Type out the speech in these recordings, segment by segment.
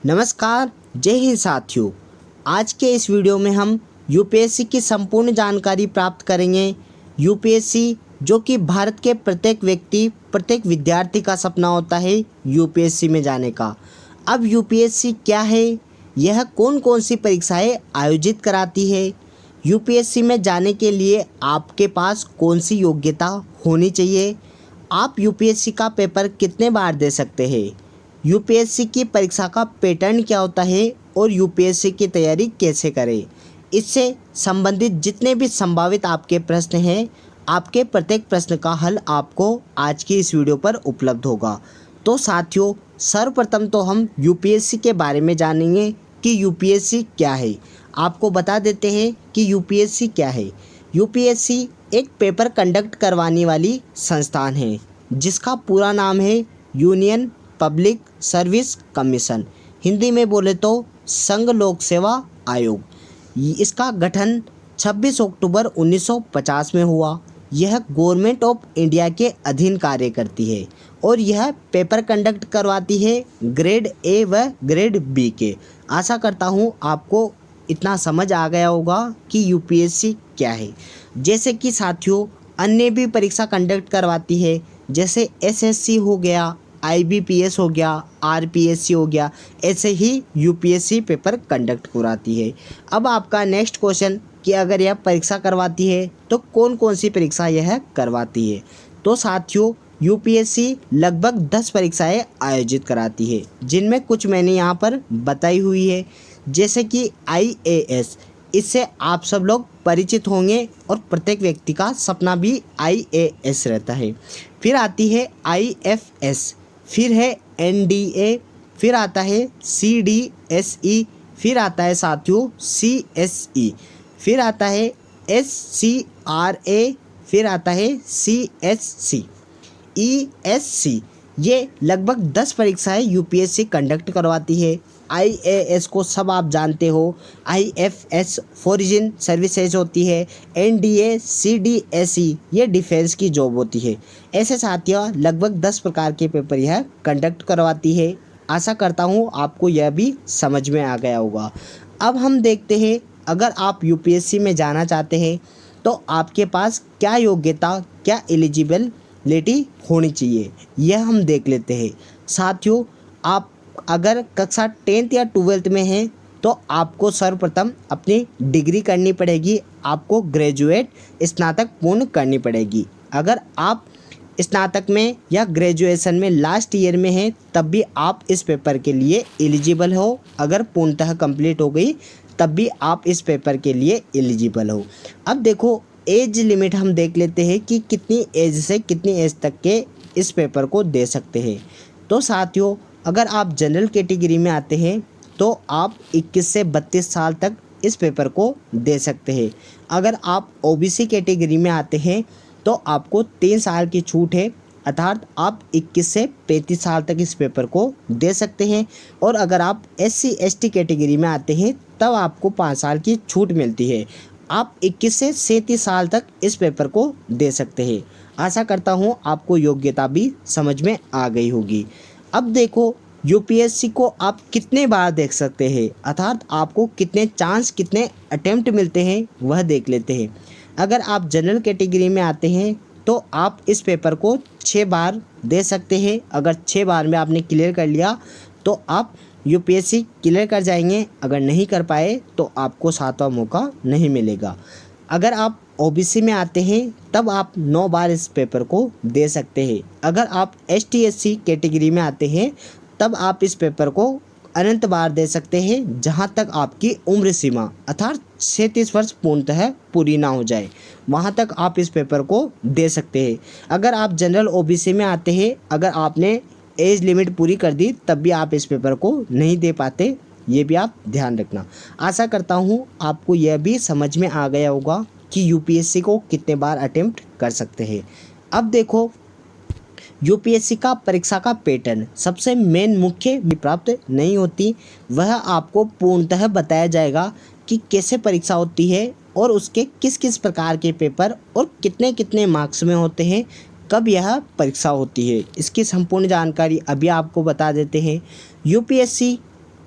नमस्कार, जय हिंद साथियों। आज के इस वीडियो में हम यूपीएससी की संपूर्ण जानकारी प्राप्त करेंगे। यूपीएससी जो कि भारत के प्रत्येक व्यक्ति, प्रत्येक विद्यार्थी का सपना होता है यूपीएससी में जाने का। अब यूपीएससी क्या है, यह कौन कौन सी परीक्षाएं आयोजित कराती है, यूपीएससी में जाने के लिए आपके पास कौन सी योग्यता होनी चाहिए, आप यूपीएससी का पेपर कितने बार दे सकते हैं, यूपीएससी की परीक्षा का पैटर्न क्या होता है और यूपीएससी की तैयारी कैसे करें। इससे संबंधित जितने भी संभावित आपके प्रश्न हैं, आपके प्रत्येक प्रश्न का हल आपको आज की इस वीडियो पर उपलब्ध होगा। तो साथियों, सर्वप्रथम तो हम यूपीएससी के बारे में जानेंगे कि यूपीएससी क्या है। आपको बता देते हैं कि यूपीएससी क्या है। यूपीएससी एक पेपर कंडक्ट करवाने वाली संस्थान है जिसका पूरा नाम है union public service commission, Hindi में बोले तो संघ लोक सेवा आयोग। इसका गठन 26 अक्टूबर 1950 में हुआ। यह गवर्नमेंट ऑफ इंडिया के अधीन कार्य करती है और यह पेपर कंडक्ट करवाती है ग्रेड ए व ग्रेड बी के। आशा करता हूँ आपको इतना समझ आ गया होगा कि यूपीएससी क्या है। जैसे कि साथियों, अन्य भी परीक्षा कंडक्ट करवाती है, जैसे एसएससी हो गया, आईबीपीएस हो गया, आरपीएससी हो गया, ऐसे ही यूपीएससी पेपर कंडक्ट कराती है। अब आपका नेक्स्ट क्वेश्चन कि अगर यह परीक्षा करवाती है तो कौन कौन सी परीक्षा यह करवाती है। तो साथियों, यूपीएससी लगभग 10 परीक्षाएं आयोजित कराती है, जिनमें कुछ मैंने यहाँ पर बताई हुई है, जैसे कि आईएएस। इससे आप सब लोग परिचित होंगे और प्रत्येक व्यक्ति का सपना भी आईएएस रहता है। फिर आती है आईएफएस, फिर है एनडीए, फिर आता है सीडीएसई, फिर आता है साथियों सीएसई, फिर आता है एससीआरए, फिर आता है सीएससी, ईएससी। ये लगभग 10 परीक्षाएं यूपीएससी कंडक्ट करवाती है। आईएएस को सब आप जानते हो, आईएफएस फॉरेन सर्विसेज होती है, एनडीए सीडीएसई ये डिफेंस की जॉब होती है। ऐसे साथियों लगभग 10 प्रकार के पेपर यह कंडक्ट करवाती है। आशा करता हूँ आपको यह भी समझ में आ गया होगा। अब हम देखते हैं, अगर आप यूपीएससी में जाना चाहते हैं तो आपके पास क्या योग्यता, क्या एलिजिबिलिटी होनी चाहिए, यह हम देख लेते हैं। साथियों, आप अगर कक्षा 10th या 12th में हैं तो आपको सर्वप्रथम अपनी डिग्री करनी पड़ेगी, आपको ग्रेजुएट स्नातक पूर्ण करनी पड़ेगी। अगर आप स्नातक में या ग्रेजुएशन में लास्ट ईयर में हैं तब भी आप इस पेपर के लिए एलिजिबल हो। अगर पूर्णतः कंप्लीट हो गई तब भी आप इस पेपर के लिए एलिजिबल हो। अब देखो, एज लिमिट हम देख लेते हैं कि कितनी एज से कितनी एज तक के इस पेपर को दे सकते हैं। तो साथियों, अगर आप जनरल कैटेगरी में आते हैं तो आप 21 से 32 साल तक इस पेपर को दे सकते हैं। अगर आप ओबीसी कैटेगरी में आते हैं तो आपको 3 साल की छूट है, अर्थात आप 21 से 35 साल तक इस पेपर को दे सकते हैं। और अगर आप एससी एसटी कैटेगरी में आते हैं तब आपको 5 साल की छूट मिलती है। आप 21 से 37 साल तक इस पेपर को दे सकते हैं। आशा करता हूँ आपको योग्यता भी समझ में आ गई होगी। अब देखो, यूपीएससी को आप कितने बार देख सकते हैं, अर्थात आपको कितने चांस, कितने अटेम्प्ट मिलते हैं वह देख लेते हैं। अगर आप जनरल कैटेगरी में आते हैं तो आप इस पेपर को 6 बार दे सकते हैं। अगर 6 बार में आपने क्लियर कर लिया तो आप यूपीएससी क्लियर कर जाएंगे, अगर नहीं कर पाए तो आपको 7वां मौका नहीं मिलेगा। अगर आप ओबीसी में आते हैं तब आप 9 बार इस पेपर को दे सकते हैं। अगर आप एसटी एससी कैटेगरी में आते हैं तब आप इस पेपर को अनंत बार दे सकते हैं, जहां तक आपकी उम्र सीमा अर्थात 37 वर्ष पूर्णतः पूरी ना हो जाए, वहां तक आप इस पेपर को दे सकते हैं। अगर आप जनरल ओबीसी में आते हैं, अगर आपने एज लिमिट पूरी कर दी तब भी आप इस पेपर को नहीं दे पाते, ये भी आप ध्यान रखना। आशा करता हूँ आपको यह भी समझ में आ गया होगा कि यूपीएससी को कितने बार अटेम्प्ट कर सकते हैं। अब देखो, यूपीएससी का परीक्षा का पैटर्न सबसे मेन मुख्य प्राप्त नहीं होती, वह आपको पूर्णतः बताया जाएगा कि कैसे परीक्षा होती है और उसके किस किस प्रकार के पेपर और कितने कितने मार्क्स में होते हैं, कब यह परीक्षा होती है। इसकी संपूर्ण जानकारी अभी आपको बता देते हैं। यूपीएससी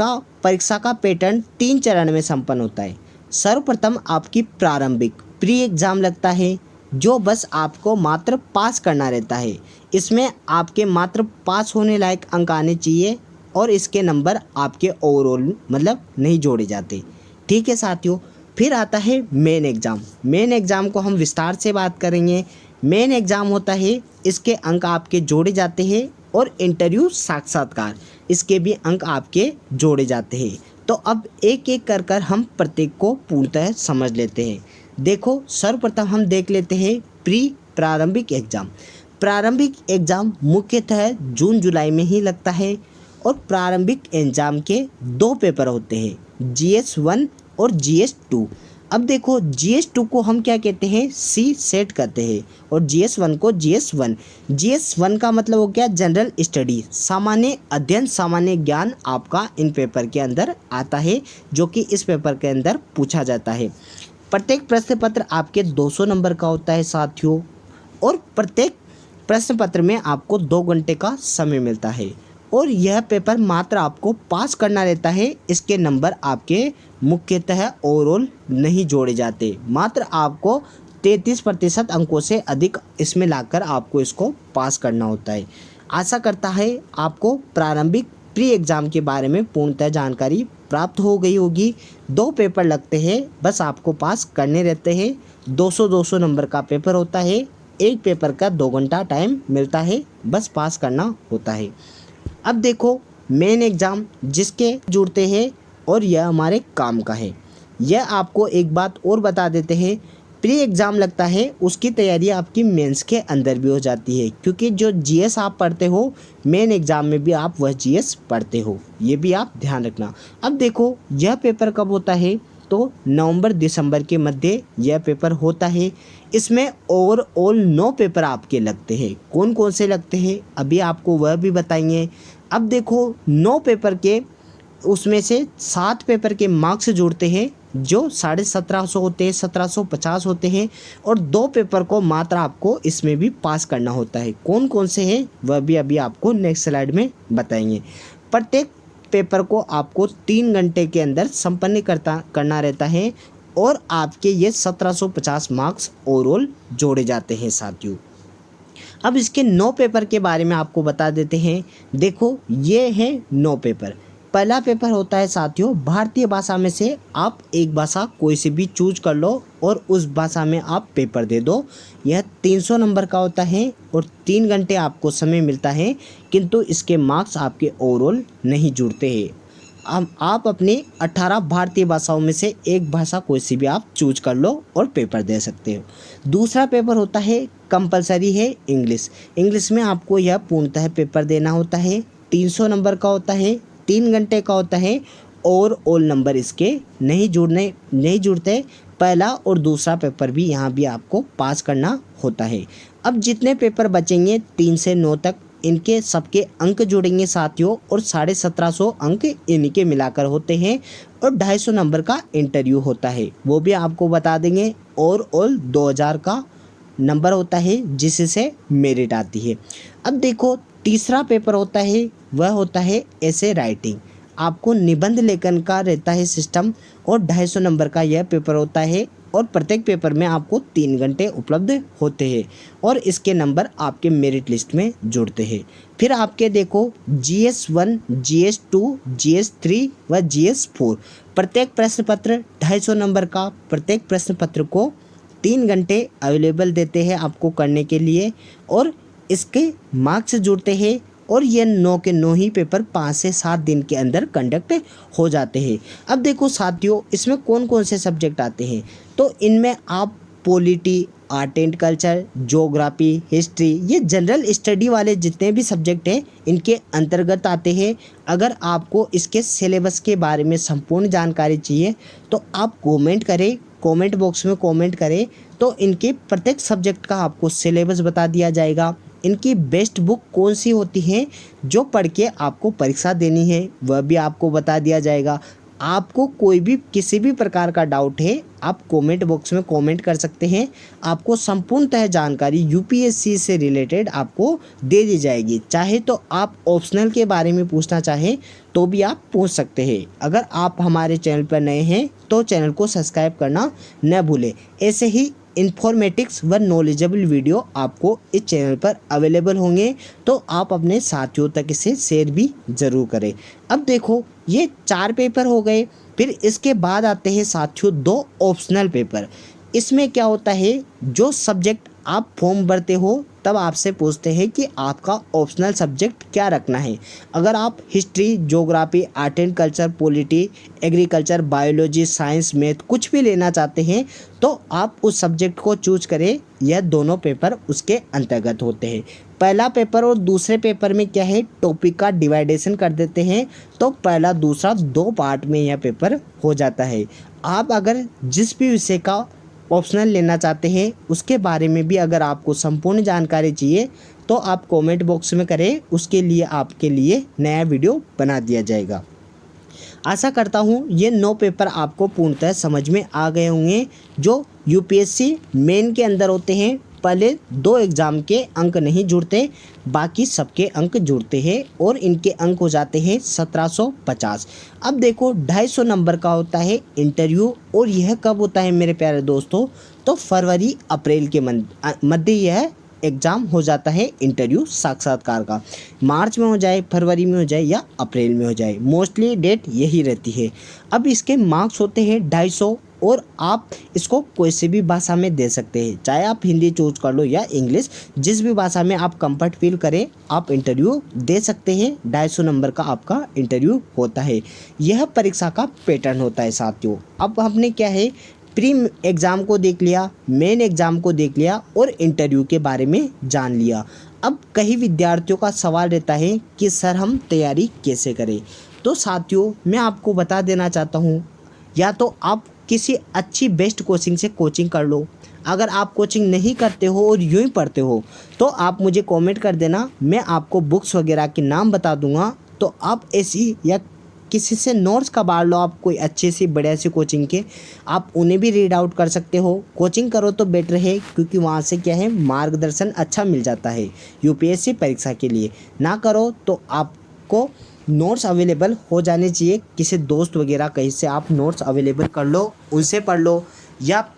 का परीक्षा का पैटर्न 3 चरण में संपन्न होता है। सर्वप्रथम आपकी प्रारंभिक प्री एग्ज़ाम लगता है, जो बस आपको मात्र पास करना रहता है। इसमें आपके मात्र पास होने लायक अंक आने चाहिए और इसके नंबर आपके ओवरऑल मतलब नहीं जोड़े जाते। ठीक है साथियों। फिर आता है मेन एग्ज़ाम। मेन एग्ज़ाम को हम विस्तार से बात करेंगे। मेन एग्ज़ाम होता है, इसके अंक आपके जोड़े जाते हैं और इंटरव्यू साक्षात्कार, इसके भी अंक आपके जोड़े जाते हैं। तो अब एक एक कर कर हम प्रत्येक को पूर्णतः समझ लेते हैं। देखो, सर्वप्रथम हम देख लेते हैं प्रारंभिक एग्ज़ाम। प्रारंभिक एग्ज़ाम मुख्यतः जून जुलाई में ही लगता है और प्रारंभिक एग्ज़ाम के 2 पेपर होते हैं, GS 1 और GS 2। अब देखो, GS 2 को हम क्या कहते हैं, सी सेट करते हैं और GS 1 को GS 1। GS 1 का मतलब हो गया जनरल स्टडी, सामान्य अध्ययन, सामान्य ज्ञान आपका इन पेपर के अंदर आता है, जो कि इस पेपर के अंदर पूछा जाता है। प्रत्येक प्रश्न पत्र आपके 200 नंबर का होता है साथियों, और प्रत्येक प्रश्न पत्र में आपको 2 घंटे का समय मिलता है और यह पेपर मात्र आपको पास करना रहता है। इसके नंबर आपके मुख्यतः ओवरऑल नहीं जोड़े जाते, मात्र आपको 33% अंकों से अधिक इसमें लाकर आपको इसको पास करना होता है। आशा करता है आपको प्रारंभिक प्री एग्ज़ाम के बारे में पूर्णतः जानकारी प्राप्त हो गई होगी। 2 पेपर लगते हैं, बस आपको पास करने रहते हैं। 200-200 नंबर का पेपर होता है, एक पेपर का 2 घंटा टाइम मिलता है, बस पास करना होता है। अब देखो, मेन एग्ज़ाम जिसके जुड़ते हैं और यह हमारे काम का है। यह आपको एक बात और बता देते हैं, प्री एग्ज़ाम लगता है, उसकी तैयारी आपकी मेंस के अंदर भी हो जाती है, क्योंकि जो GS आप पढ़ते हो मेन एग्ज़ाम में भी आप वह GS पढ़ते हो, ये भी आप ध्यान रखना। अब देखो, यह पेपर कब होता है, तो नवंबर दिसंबर के मध्य यह पेपर होता है। इसमें ओवरऑल 9 पेपर आपके लगते हैं। कौन कौन से लगते हैं अभी आपको वह भी बताएंगे। अब देखो, 9 पेपर के उसमें से 7 पेपर के मार्क्स जुड़ते हैं, जो 1750 होते हैं, 1750 होते हैं, और 2 पेपर को मात्र आपको इसमें भी पास करना होता है। कौन कौन से हैं वह भी अभी आपको नेक्स्ट स्लाइड में बताएंगे। प्रत्येक पेपर को आपको 3 घंटे के अंदर संपन्न करना रहता है और आपके ये 1750 मार्क्स ओवरऑल जोड़े जाते हैं साथियों। अब इसके 9 पेपर के बारे में आपको बता देते हैं। देखो, ये है 9 पेपर। पहला पेपर होता है साथियों, भारतीय भाषा में से आप एक भाषा कोई से भी चूज कर लो और उस भाषा में आप पेपर दे दो। यह 300 नंबर का होता है और 3 घंटे आपको समय मिलता है, किंतु इसके मार्क्स आपके ओवरऑल नहीं जुड़ते हैं। अब आप अपनी 18 भारतीय भाषाओं में से एक भाषा कोई सी भी आप चूज कर लो और पेपर दे सकते हो। दूसरा पेपर होता है, कंपलसरी है इंग्लिश। इंग्लिश में आपको यह पूर्णतः पेपर देना होता है। 300 नंबर का होता है, 3 घंटे का होता है और ऑल नंबर इसके नहीं जुड़ते। पहला और दूसरा पेपर भी यहाँ भी आपको पास करना होता है। अब जितने पेपर बचेंगे 3 से 9 तक, इनके सबके अंक जुड़ेंगे साथियों और 1750 अंक इनके मिलाकर होते हैं और 250 नंबर का इंटरव्यू होता है, वो भी आपको बता देंगे। और ऑल 2000 का नंबर होता है जिससे मेरिट आती है। अब देखो, तीसरा पेपर होता है, वह होता है ऐसे राइटिंग। आपको निबंध लेखन का रहता है सिस्टम और 250 नंबर का यह पेपर होता है और प्रत्येक पेपर में आपको 3 घंटे उपलब्ध होते हैं और इसके नंबर आपके मेरिट लिस्ट में जुड़ते हैं। फिर आपके देखो, GS 1, GS 2, GS 3 व GS 4। प्रत्येक प्रश्न पत्र 250 नंबर का, प्रत्येक प्रश्न पत्र को 3 घंटे अवेलेबल देते हैं आपको करने के लिए और इसके मार्क्स जुड़ते हैं और ये 9 के 9 ही पेपर 5 से 7 दिन के अंदर कंडक्ट हो जाते हैं। अब देखो साथियों, इसमें कौन कौन से सब्जेक्ट आते हैं, तो इनमें आप polity, art and culture, geography, history, ये जनरल स्टडी वाले जितने भी सब्जेक्ट हैं इनके अंतर्गत आते हैं। अगर आपको इसके सिलेबस के बारे में संपूर्ण जानकारी चाहिए तो आप कमेंट बॉक्स में कमेंट करें, तो इनके प्रत्येक सब्जेक्ट का आपको सिलेबस बता दिया जाएगा। इनकी बेस्ट बुक कौन सी होती है जो पढ़ के आपको परीक्षा देनी है वह भी आपको बता दिया जाएगा। आपको कोई भी किसी भी प्रकार का डाउट है, आप कमेंट बॉक्स में कमेंट कर सकते हैं। आपको संपूर्णतः जानकारी यूपीएससी से रिलेटेड आपको दे दी जाएगी। चाहे तो आप ऑप्शनल के बारे में पूछना चाहें तो भी आप पूछ सकते हैं। अगर आप हमारे चैनल पर नए हैं तो चैनल को सब्सक्राइब करना न भूलें। ऐसे ही इन्फॉर्मेटिक्स व नॉलेजेबल वीडियो आपको इस चैनल पर अवेलेबल होंगे, तो आप अपने साथियों तक इसे शेयर भी ज़रूर करें। अब देखो, ये 4 पेपर हो गए। फिर इसके बाद आते हैं साथियों 2 ऑप्शनल पेपर। इसमें क्या होता है, जो सब्जेक्ट आप फॉर्म भरते हो तब आपसे पूछते हैं कि आपका ऑप्शनल सब्जेक्ट क्या रखना है। अगर आप history, geography, art and culture, polity, agriculture, biology, science, math कुछ भी लेना चाहते हैं तो आप उस सब्जेक्ट को चूज करें। यह दोनों पेपर उसके अंतर्गत होते हैं। पहला पेपर और दूसरे पेपर में क्या है, टॉपिक का डिवाइडेशन कर देते हैं, तो पहला दूसरा 2 पार्ट में यह पेपर हो जाता है। आप अगर जिस भी विषय का ऑप्शनल लेना चाहते हैं उसके बारे में भी अगर आपको संपूर्ण जानकारी चाहिए तो आप कमेंट बॉक्स में करें, उसके लिए आपके लिए नया वीडियो बना दिया जाएगा। आशा करता हूँ ये 9 पेपर आपको पूर्णतः समझ में आ गए होंगे जो यूपीएससी मेन के अंदर होते हैं। पहले 2 एग्ज़ाम के अंक नहीं जुड़ते, बाकी सबके अंक जुड़ते हैं और इनके अंक हो जाते हैं 1750। अब देखो 250 नंबर का होता है इंटरव्यू, और यह कब होता है मेरे प्यारे दोस्तों, तो फरवरी अप्रैल के मध्य यह एग्ज़ाम हो जाता है इंटरव्यू साक्षात्कार का। मार्च में हो जाए, फरवरी में हो जाए या अप्रैल में हो जाए, मोस्टली डेट यही रहती है। अब इसके मार्क्स होते हैं 250 और आप इसको कोई सी भी भाषा में दे सकते हैं, चाहे आप हिंदी चूज कर लो या इंग्लिश, जिस भी भाषा में आप कंफर्ट फील करें आप इंटरव्यू दे सकते हैं। 250 नंबर का आपका इंटरव्यू होता है। यह परीक्षा का पैटर्न होता है साथियों। अब हमने क्या है, प्री एग्ज़ाम को देख लिया, मेन एग्ज़ाम को देख लिया और इंटरव्यू के बारे में जान लिया। अब कई विद्यार्थियों का सवाल रहता है कि सर हम तैयारी कैसे करें। तो साथियों मैं आपको बता देना चाहता हूँ, या तो आप किसी अच्छी बेस्ट कोचिंग से कोचिंग कर लो। अगर आप कोचिंग नहीं करते हो और यूँ ही पढ़ते हो तो आप मुझे कमेंट कर देना, मैं आपको बुक्स वगैरह के नाम बता दूंगा। तो आप ऐसी या किसी से नोट्स कबाड़ लो, आप कोई अच्छे सी बढ़िया सी कोचिंग के, आप उन्हें भी रीड आउट कर सकते हो। कोचिंग करो तो बेटर है, क्योंकि वहाँ से क्या है मार्गदर्शन अच्छा मिल जाता है यूपीएससी परीक्षा के लिए। ना करो तो आपको नोट्स अवेलेबल हो जाने चाहिए, किसी दोस्त वगैरह कहीं से आप नोट्स अवेलेबल कर लो, उनसे पढ़ लो, या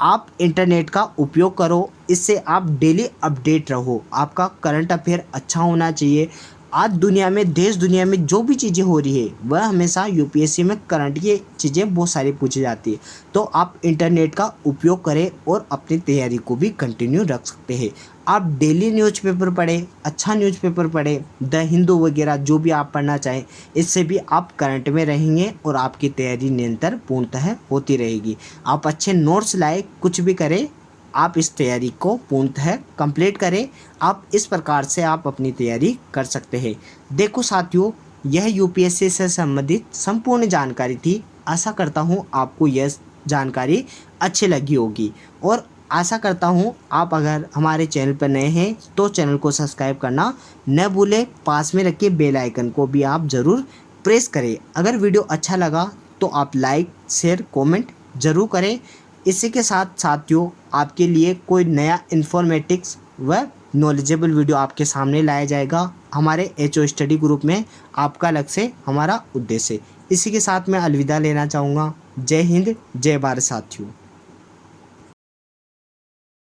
आप इंटरनेट का उपयोग करो। इससे आप डेली अपडेट रहो, आपका करंट अफेयर अच्छा होना चाहिए। आज दुनिया में, देश दुनिया में जो भी चीज़ें हो रही है वह हमेशा यूपीएससी में करंट की चीज़ें बहुत सारी पूछी जाती है। तो आप इंटरनेट का उपयोग करें और अपनी तैयारी को भी कंटिन्यू रख सकते हैं। आप डेली न्यूज़पेपर पढ़ें, अच्छा न्यूज़पेपर पढ़ें, द हिंदू वगैरह जो भी आप पढ़ना चाहें, इससे भी आप करंट में रहेंगे और आपकी तैयारी निरंतर पूर्णतः होती रहेगी। आप अच्छे नोट्स लाए, कुछ भी करें, आप इस तैयारी को पूर्णतः कंप्लीट करें। आप इस प्रकार से आप अपनी तैयारी कर सकते हैं। देखो साथियों, यह यूपीएससी से संबंधित संपूर्ण जानकारी थी। आशा करता हूँ आपको यह जानकारी अच्छी लगी होगी, और आशा करता हूँ आप अगर हमारे चैनल पर नए हैं तो चैनल को सब्सक्राइब करना न भूलें। पास में रखे बेल आइकन को भी आप ज़रूर प्रेस करें। अगर वीडियो अच्छा लगा तो आप लाइक, शेयर, कमेंट ज़रूर करें। इसी के साथ साथियों आपके लिए कोई नया इन्फॉर्मेटिक्स व नॉलेजेबल वीडियो आपके सामने लाया जाएगा हमारे एचओ स्टडी ग्रुप में। आपका लक्ष्य हमारा उद्देश्य। इसी के साथ मैं अलविदा लेना चाहूँगा। जय हिंद, जय भारत साथियों।